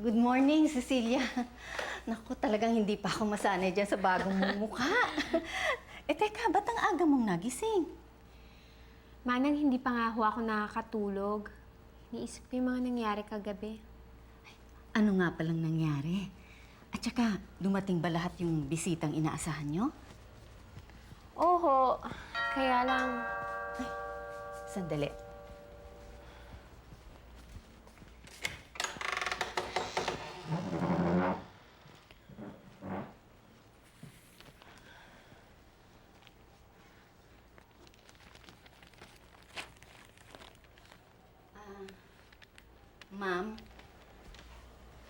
Good morning, Cecilia. Naku, talagang hindi pa ako masanay dyan sa bagong mukha. Teka, ba't ang aga mong nagising? Manang, hindi pa nga ho ako nakakatulog. Iniisip ko yung mga nangyari kagabi. Ano nga palang nangyari? At saka, dumating ba lahat yung bisitang inaasahan nyo? Oho, kaya lang... Sandali. Ma'am,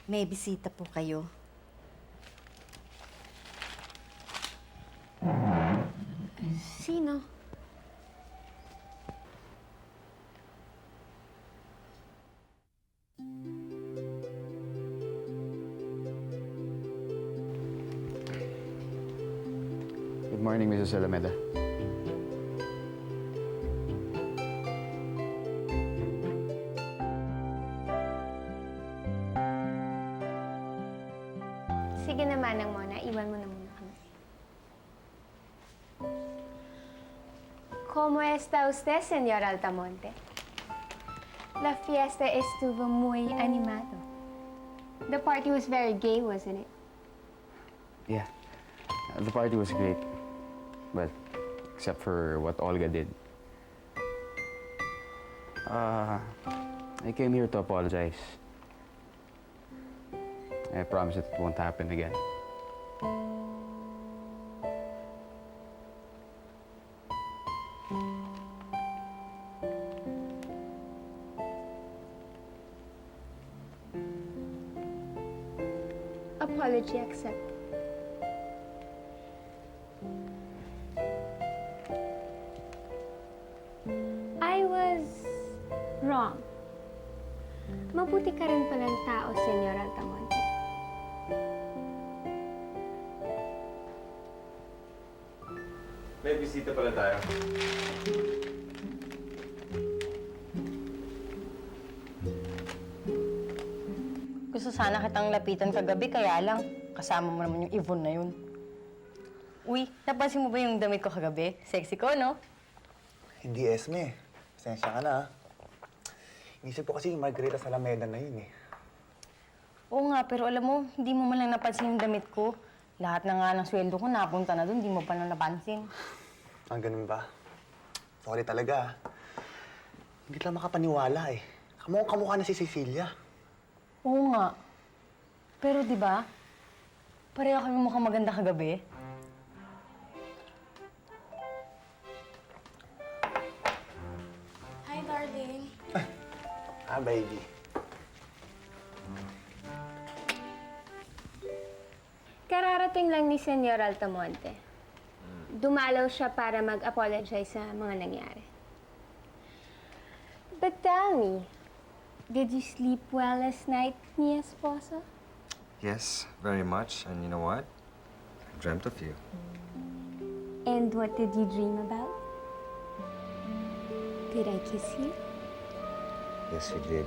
may bisita po kayo. Sino? Good morning, Mrs. Alameda. Sige na, Manang Mona. Iwan mo na muna kami. ¿Cómo está usted, señor Altamonte? La fiesta estuvo muy animado. The party was very gay, wasn't it? Yeah, the party was great. But, except for what Olga did. I came here to apologize. I promise it won't happen again. Apology accepted. I was wrong. Mabuti ka rin palang tao, Senyor Altamonte. May bisita pala tayo. Gusto sana kitang lapitan kagabi, kaya lang, kasama mo naman yung Yvonne na yun. Uy, napansin mo ba yung damit ko kagabi? Sexy ko, no? Hindi, Esme. Pasensya ka na, ha? Inisip ko kasi yung Margarita Alameda na yun, eh. Oo nga, pero alam mo, hindi mo man lang napansin yung damit ko. Lahat na nga ng sweldo ko napunta na doon, hindi mo pa na napansin. Ang ganun ba? Sorry talaga, ha? Hindi lang makapaniwala, eh. Kamukha na si Cecilia. Oo nga. Pero di ba, pareho kami mukhang maganda kagabi. Hi, darling. Baby. Kararating lang ni Senyor Altamonte. Dumalaw siya para mag-apologize sa mga nangyari. But tell me, did you sleep well last night, mi esposa? Yes, very much. And you know what? I dreamt of you. And what did you dream about? Did I kiss you? Yes, you did.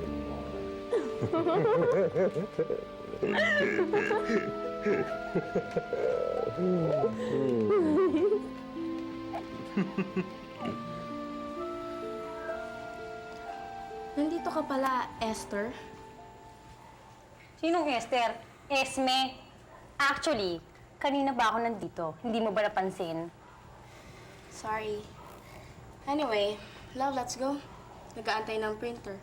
Nandito ka pala, Esther. Sinong Esther? Esme. Actually, kanina ba ako nandito? Hindi mo ba napansin? Sorry. Anyway, love, let's go. Nag-aantay ng printer.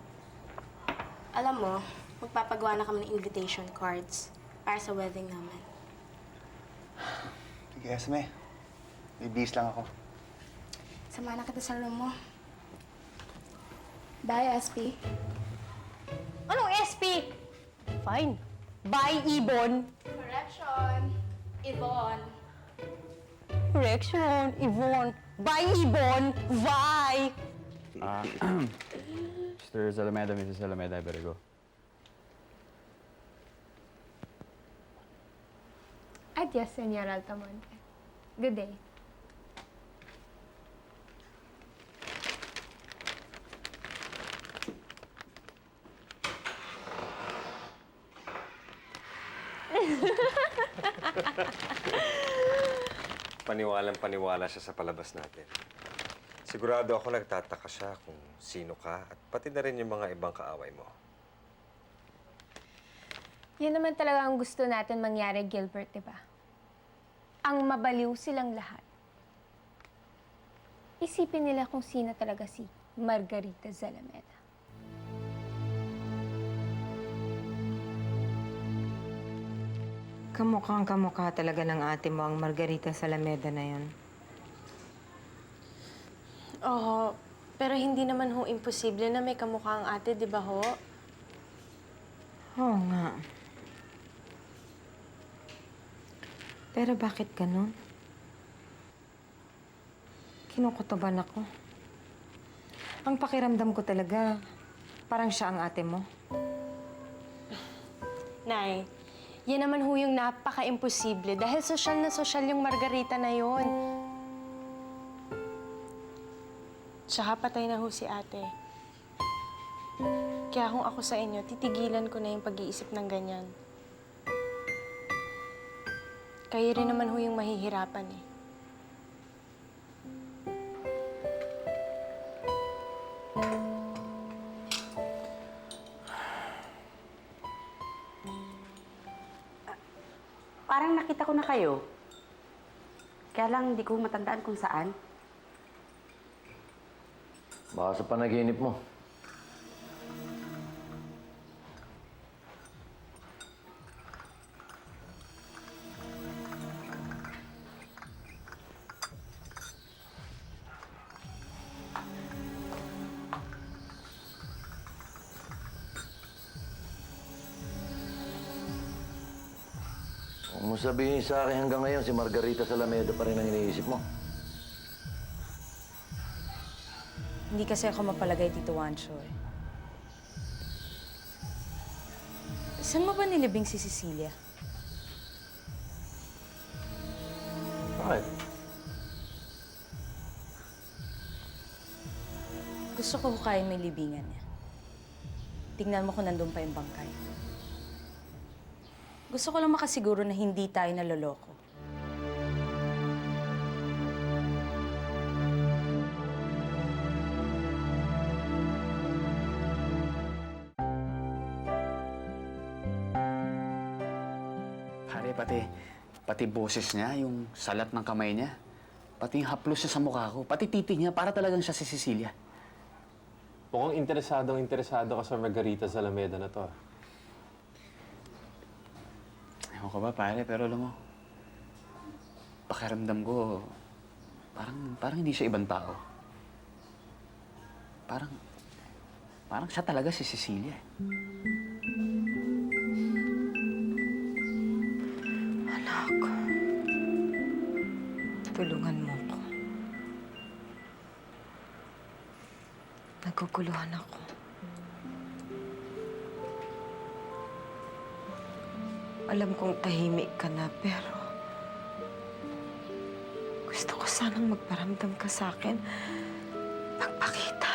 Alam mo, magpapagawa na kami ng invitation cards para sa wedding namin. Sige, Esme. May bis lang ako. Sama na kita sa room mo. Bye, SP. Anong SP? Fine. Bye, Ibon. Correction. Yvonne. Correction, Yvonne. Bye, Ibon. Bye. Mr. Alameda, Mrs. Alameda, I better go. Adios, Senyor Altamonte. Good day. Paniwalang-paniwala siya sa palabas natin. Sigurado ako nagtataka siya kung sino ka at pati na rin yung mga ibang kaaway mo. Yan naman talaga ang gusto natin mangyari, Gilbert, di ba? Ang mabaliw silang lahat. Isipin nila kung sino talaga si Margarita Zalameda. Kamukhang kamukha talaga ng ate mo ang Margarita Zalameda na yun. Oo, pero hindi naman ho imposible na may kamukha ang ate, di ba ho? Oo nga. Pero bakit ganun? Kinukutuban ako. Ang pakiramdam ko talaga, parang siya ang ate mo. Nay, yan naman ho yung napaka-imposible dahil sosyal na sosyal yung Margarita na yon. Tsaka patay na ho si ate. Kaya kung ako sa inyo, titigilan ko na yung pag-iisip ng ganyan. Kayo rin naman ho yung mahihirapan eh. Parang nakita ko na kayo. Kaya lang, di ko matandaan kung saan. Baka sa panaginip mo. Huwag mo sabihin sa akin hanggang ngayon si Margarita Zalameda pa rin ang iniisip mo. Hindi kasi ako mapalagay, Tito Juancho, eh. Saan mo ba nilibing si Cecilia? Bakit? Gusto ko hukayin may libingan niya. Tingnan mo kung nandun pa yung bangkay. Gusto ko lang makasiguro na hindi tayo naloloko. Pare, pati boses niya, yung salat ng kamay niya, pati yung haplos niya sa mukha ko, pati titi niya, para talagang siya si Cecilia. Mukhang interesado ka sa Margarita Zalameda na to. Ewan ko ba, pare, pero alam mo, pakiramdam ko, parang hindi siya ibang tao. Parang siya talaga si Cecilia. Anak, tulungan mo ko. Naguguluhan ako. Alam kong tahimik ka na, pero gusto ko sanang magparamdam ka sa akin. Magpakita.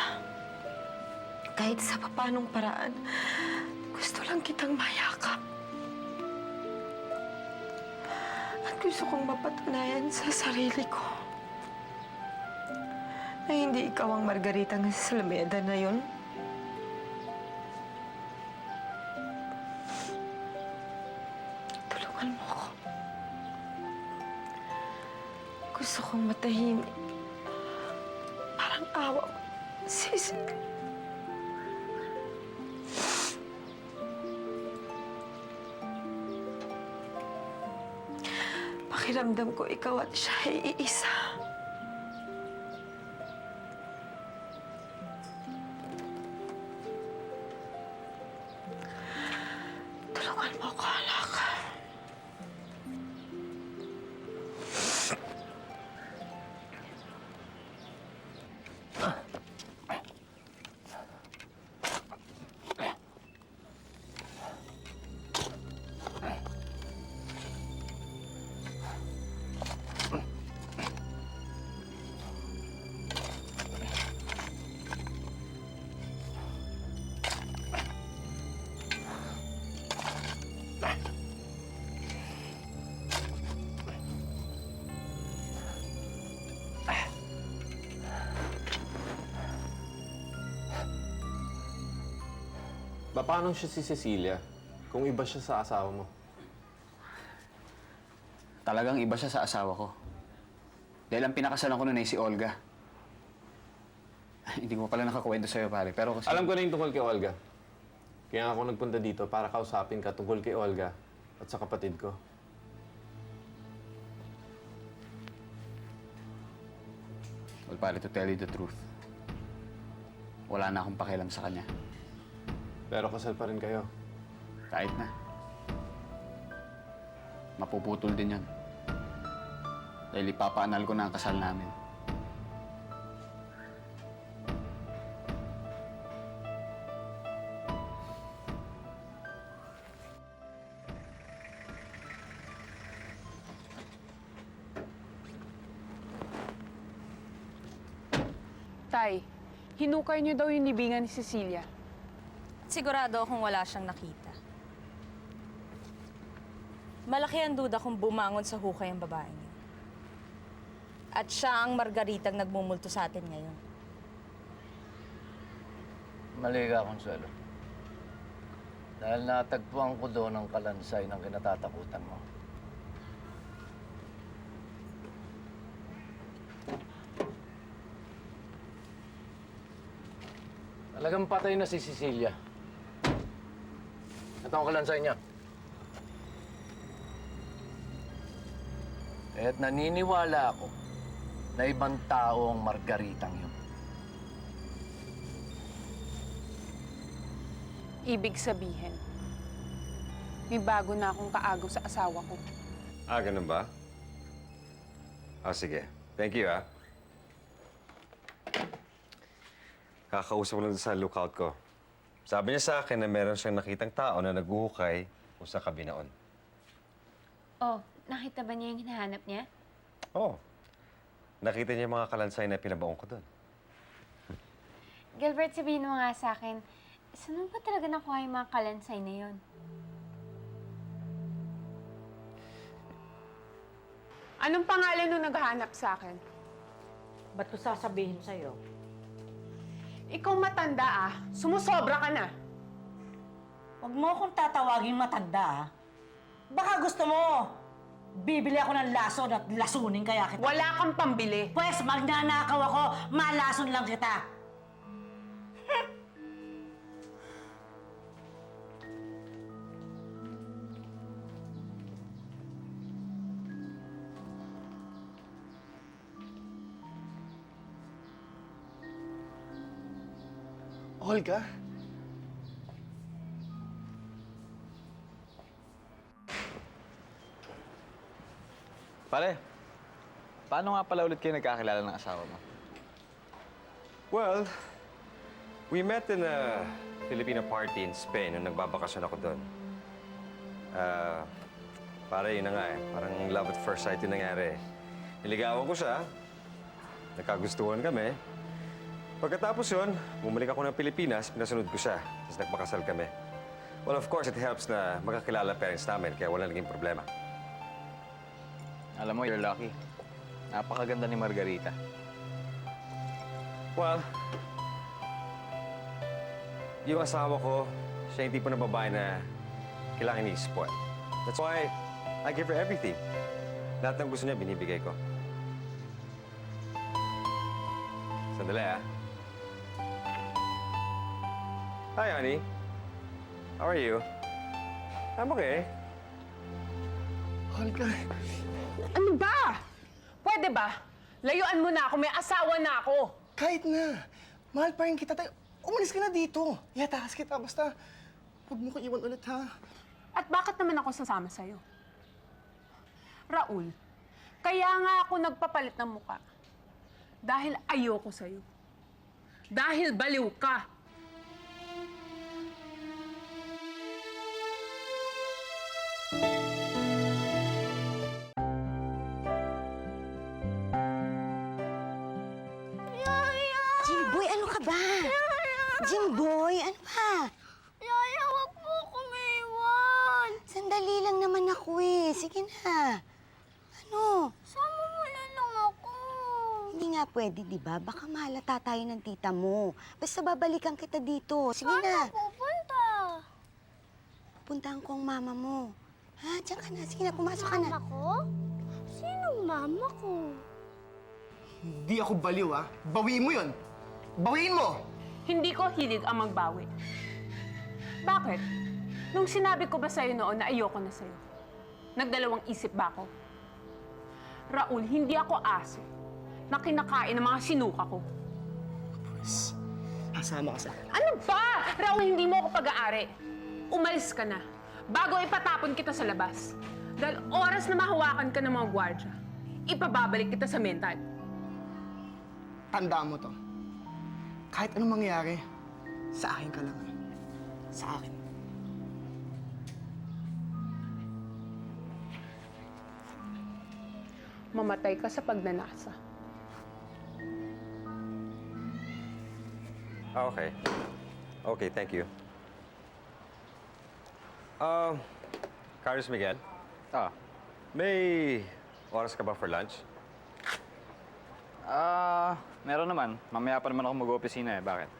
Kahit sa papanong paraan, gusto lang kitang mayakap. At gusto kong mapatunayan sa sarili ko na hindi ikaw ang Margarita ng Zalameda na yun. Tulungan mo ko. Gusto kong matahimik. Parang awa mo. Sisig. Pakiramdam ko ikaw at siya ay iisa. Tulungan mo ko, anak. Paano siya si Cecilia kung iba siya sa asawa mo? Talagang iba siya sa asawa ko. Dahil ang pinakasalan ko nun ay si Olga. Hindi ko pala nakakwento sa'yo, pare. Pero kasi... Alam ko na yung tungkol kay Olga. Kaya nga ako nagpunta dito para kausapin ka tungkol kay Olga at sa kapatid ko. Well, pare, to tell you the truth, wala na akong pakialam sa kanya. Pero kasal pa rin kayo. Kahit na. Mapuputol din yun. Dahil ipapaanal ko na ang kasal namin. Tay, hinukay niyo daw yung libingan ni Cecilia. Sigurado akong wala siyang nakita. Malaki ang duda kung bumangon sa hukay ang babaeng yun. At siya ang Margaritang nagmumulto sa atin ngayon. Mali ka, Consuelo. Dahil natagpuan ko doon ang kalansay ng kinatatakutan mo. Talagang patay na si Cecilia. Ito ang kalansay niya. Kaya't naniniwala ako na ibang tao ang Margaritang yun. Ibig sabihin, may bago na akong kaagaw sa asawa ko. Ah, ganun ba? Ah, sige. Thank you, ah. Kakausap ko lang sa lookout ko. Sabi niya sa akin na meron siyang nakitang tao na naghuhukay kung sa kabinaon. Oh, nakita ba niya yung hinahanap niya? Oo. Nakita niya yung mga kalansay na pinabaon ko doon. Gilbert, sabihin mo nga sa akin, saan mo ba talaga nakuha yung mga kalansay na yun? Anong pangalan nung naghahanap sa akin? Ba't ko sasabihin sa'yo? Ikaw matanda ah. Sumusobra ka na. Huwag mo akong tatawagin matanda, ah. Baka gusto mo, bibili ako ng lason at lasunin kaya kita. Wala kang pambili. Pwes, magnanakaw ako, malason lang kita. Olga? Pare, paano nga pala ulit kayo nagkakilala ng asawa mo? Well, we met in a Filipino party in Spain nung nagbabakasyon ako doon. Pare, yun na nga eh. Parang love at first sight yung nangyari. Niligawan ko siya. Nagkagustuhan kami. Pagkatapos yun, bumalik ako ng Pilipinas, pinasunod ko siya. Tapos nagpakasal kami. Well, of course, it helps na magkakilala parents namin, kaya wala naging problema. Alam mo, you're lucky. Napakaganda ni Margarita. Well, yung asawa ko, siya yung tipo ng babae na kailangan i-spoil. That's why I give her everything. Lahat ng gusto niya, binibigay ko. Sandali, ah. Hi, honey. How are you? I'm okay. Olga, Ano ba? Pwede ba? Layuan mo na ako. May asawa na ako. kahit na. Mahal pa rin kita. Umalis ka na dito. Yatakas kita. Basta, huwag mo ko iwan ulit, ha? At bakit naman ako sasama sa'yo? Raul, kaya nga ako nagpapalit ng muka. Dahil ayoko sa'yo. Dahil baliw ka. Jimboy, ano ka ba? Jimboy, ano ba? Yaya, wag po akong iwan. Sandali lang naman ako eh. Sige na. Ano? Sama mo na lang ako. Hindi nga pwede, di ba? Baka mahalata tayo ng tita mo. Basta babalikan kita dito. Sige na. Pupunta. pupuntahan ko ang mama mo. Ha? Diyan ka na. Sige na, pumasok ka na. Mama ko? Sinong mama ko? Hindi ako baliw, ha? Bawiin mo yun! Bawiin mo! Hindi ko hilig ang magbawi. Bakit? Nung sinabi ko ba sa'yo noon na ayoko na sa'yo, nagdalawang isip ba ako? Raul, hindi ako aso na kinakain ng mga sinuka ko. Pwes, kasama ka sa... Ano ba? Raul, hindi mo ako pag-aari. Umalis ka na bago ipatapon kita sa labas. Dahil oras na mahawakan ka ng mga gwardya, ipababalik kita sa mental. Tandaan mo to. Kahit anong mangyari, sa akin ka lang. Sa akin. Mamatay ka sa pagnanasa. Okay. Okay, thank you. Carlos Miguel, may oras ka ba for lunch? Meron naman. Mamaya pa naman ako mag-opisina eh. Bakit?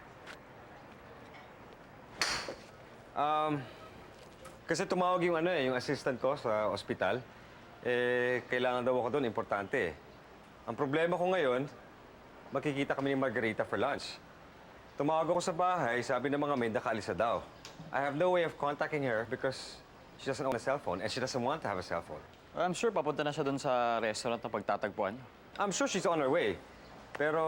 Kasi tumawag yung yung assistant ko sa ospital. Kailangan daw ako doon, importante eh. Ang problema ko ngayon, makikita kami ni Margarita for lunch. Tumawag ako sa bahay, sabi ng mga maid nakaalis na daw. I have no way of contacting her because she doesn't own a cellphone and she doesn't want to have a cellphone. I'm sure papunta na siya doon sa restaurant na pagtatagpuan niyo. I'm sure she's on her way. Pero,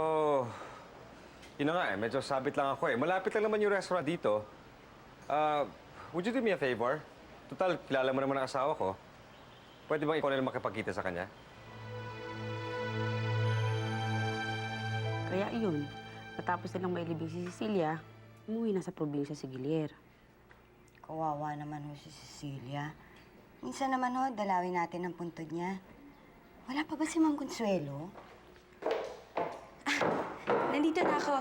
yun na nga medyo sabit lang ako eh. Malapit lang naman yung restaurant dito. Would you do me a favor? Total, kilala mo naman ang asawa ko. Pwede bang ikaw na lang makipagkita sa kanya? Kaya iyon, matapos nilang mailibing si Cecilia, umuwi na sa probinsya si Guilier. Kawawa naman ho si Cecilia. Minsan naman ho, dalawin natin ang puntod niya. Wala pa ba si Ma'am Consuelo? Nandito na ako.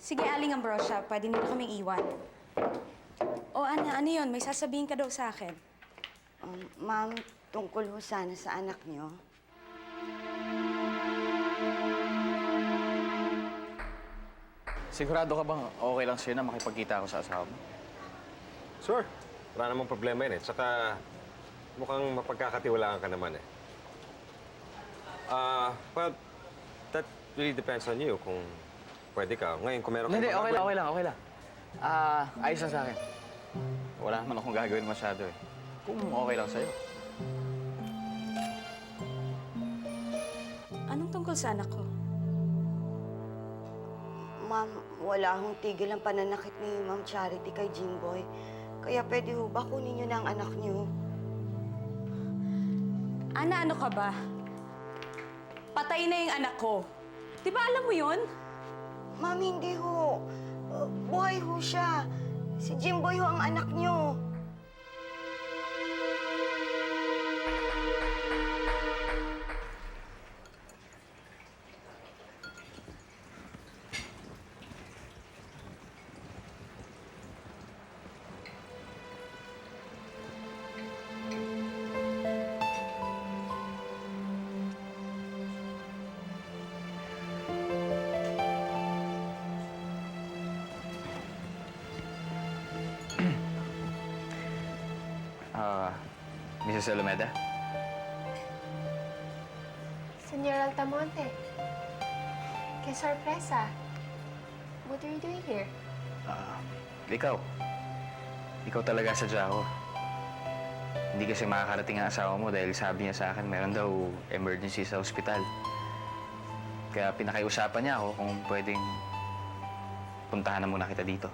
Sige, Aling Ambrosia, pwede nila kaming iwan. O, Ana, ano yun? May sasabihin ka daw sa akin. Ma'am, tungkol ho sana sa anak niyo. Sigurado ka bang okay lang sa'yo na makipagkita ako sa asawa mo? Sure. Wala namang problema yun eh. Tsaka mukhang mapagkakatiwalaan ka naman eh. Well, that really depends on you kung pwede ka. Ngayon, kung meron kang Hindi, okay magagawin- lang, okay lang. Ayos lang sa akin. Wala naman akong gagawin masyado eh. Kung okay lang sa'yo. Anong tungkol sa anak ko? Ma'am, wala hong tigil ang pananakit ni Ma'am Charity kay Jimboy. Kaya pwede ho ba kunin niyo na ang anak niyo? Ana, ano ka ba? Patay na yung anak ko. Di ba alam mo yun? Ma'am, hindi ho. Buhay ho siya. Si Jimboy ho ang anak niyo. Mrs. Alameda? Senor Altamonte. Qué sorpresa. What are you doing here? Ikaw. Ikaw talaga sadya ako. Hindi kasi makakarating ang asawa mo dahil sabi niya sa akin meron daw emergency sa ospital. Kaya pinakiusapan niya ako kung pwedeng puntahan na muna kita dito.